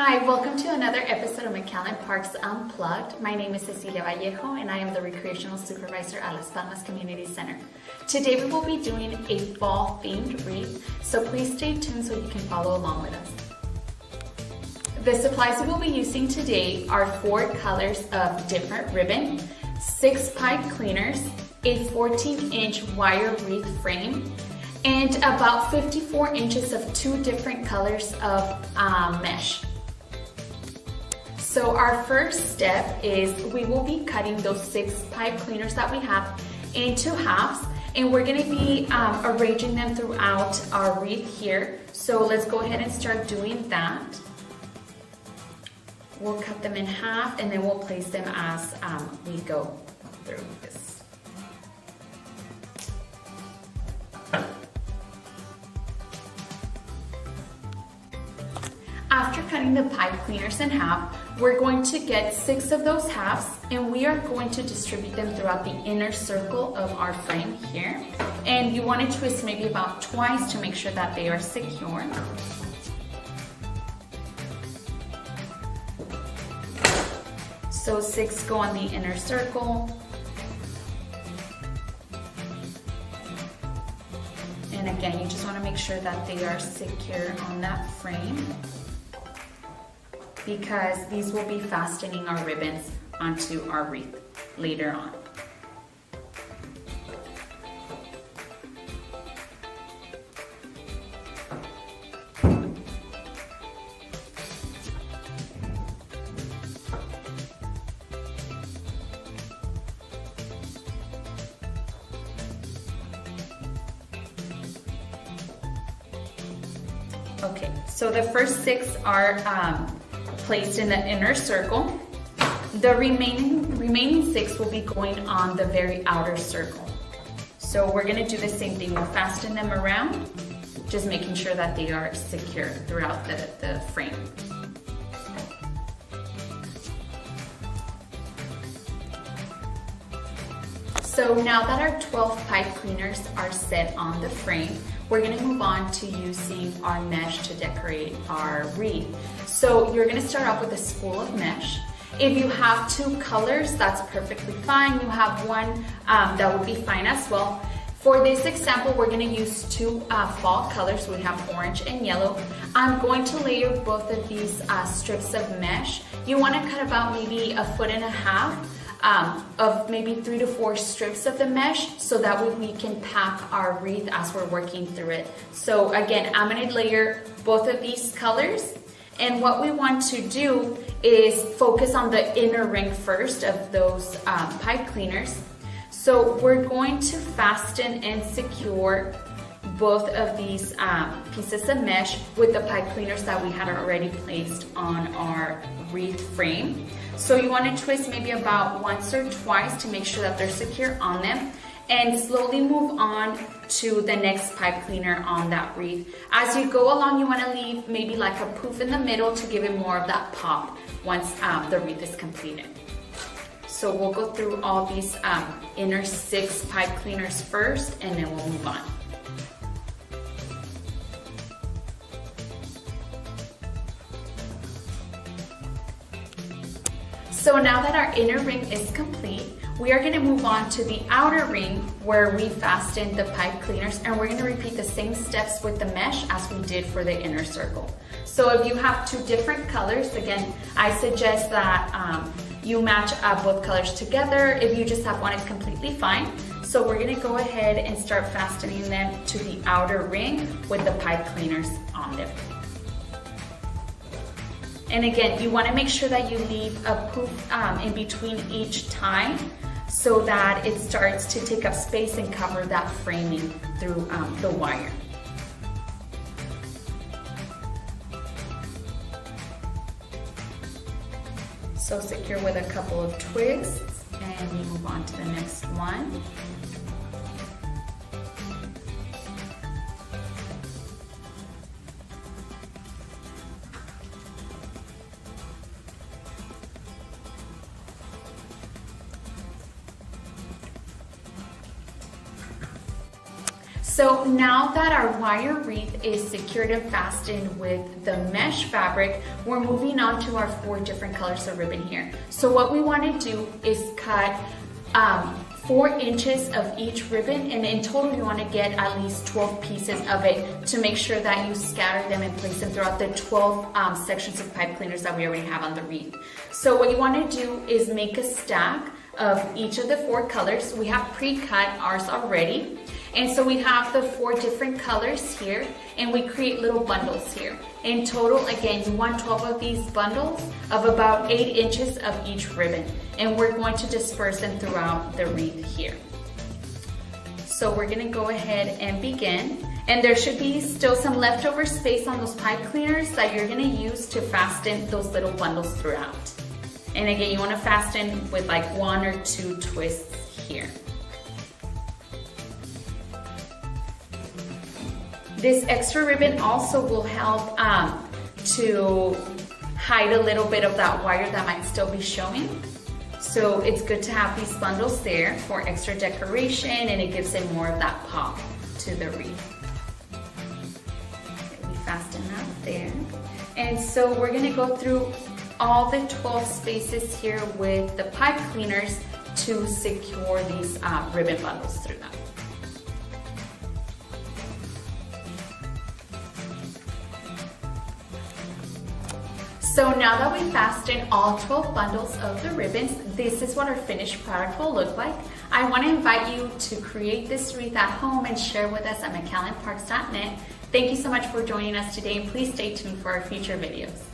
Hi, welcome to another episode of McAllen Parks Unplugged. My name is Ceci Vallejo and I am the Recreational Supervisor at Las Palmas Community Center. Today we will be doing a fall themed wreath, so please stay tuned so you can follow along with us. The supplies we will be using today are 4 colors of different ribbon, 6 pipe cleaners, a 14-inch wire wreath frame, and about 54 inches of 2 different colors of mesh. So our first step is we will be cutting those 6 pipe cleaners that we have into halves, and we're going to be arranging them throughout our wreath here. So let's go ahead and start doing that. We'll cut them in half and then we'll place them as we go through this. After cutting the pipe cleaners in half, we're going to get 6 of those halves and we are going to distribute them throughout the inner circle of our frame here. And you want to twist maybe about twice to make sure that they are secure. So 6 go on the inner circle. And again, you just want to make sure that they are secure on that frame, because these will be fastening our ribbons onto our wreath later on. Okay, so the first 6 are placed in the inner circle. The remaining 6 will be going on the very outer circle. So we're going to do the same thing. We'll fasten them around, just making sure that they are secure throughout the frame. So now that our 12 pipe cleaners are set on the frame, we're going to move on to using our mesh to decorate our wreath. So you're going to start off with a spool of mesh. If you have 2 colors, that's perfectly fine. You have one, that would be fine as well. For this example, we're going to use 2 fall colors. We have orange and yellow. I'm going to layer both of these strips of mesh. You want to cut about maybe 1.5 feet. Of maybe 3 to 4 strips of the mesh, so that way we can pack our wreath as we're working through it. So again, I'm going to layer both of these colors, and what we want to do is focus on the inner ring first of those pipe cleaners. So we're going to fasten and secure both of these pieces of mesh with the pipe cleaners that we had already placed on our wreath frame. So you want to twist maybe about once or twice to make sure that they're secure on them, and slowly move on to the next pipe cleaner on that wreath. As you go along, you want to leave maybe like a poof in the middle to give it more of that pop once the wreath is completed. So we'll go through all these inner 6 pipe cleaners first, and then we'll move on. So now that our inner ring is complete, we are going to move on to the outer ring where we fastened the pipe cleaners, and we're going to repeat the same steps with the mesh as we did for the inner circle. So if you have 2 different colors, again, I suggest that you match both colors together. If you just have one, it's completely fine. So we're going to go ahead and start fastening them to the outer ring with the pipe cleaners on them. And again, you want to make sure that you leave a poof in between each time, so that it starts to take up space and cover that framing through the wire. So secure with a couple of twists, and we move on to the next one. So now that our wire wreath is secured and fastened with the mesh fabric, we're moving on to our 4 different colors of ribbon here. So what we want to do is cut 4 inches of each ribbon, and in total you want to get at least 12 pieces of it to make sure that you scatter them and place them throughout the 12 sections of pipe cleaners that we already have on the wreath. So what you want to do is make a stack of each of the 4 colors. We have pre-cut ours already. And so we have the 4 different colors here, and we create little bundles here. In total, again, you want 12 of these bundles of about 8 inches of each ribbon. And we're going to disperse them throughout the wreath here. So we're gonna go ahead and begin. And there should be still some leftover space on those pipe cleaners that you're gonna use to fasten those little bundles throughout. And again, you wanna fasten with like 1 or 2 twists here. This extra ribbon also will help to hide a little bit of that wire that might still be showing. So it's good to have these bundles there for extra decoration, and it gives it more of that pop to the wreath. Okay, we fasten that there. And so we're gonna go through all the 12 spaces here with the pipe cleaners to secure these ribbon bundles through them. So now that we fastened all 12 bundles of the ribbons, this is what our finished product will look like. I want to invite you to create this wreath at home and share with us at McAllenparks.net. Thank you so much for joining us today, and please stay tuned for our future videos.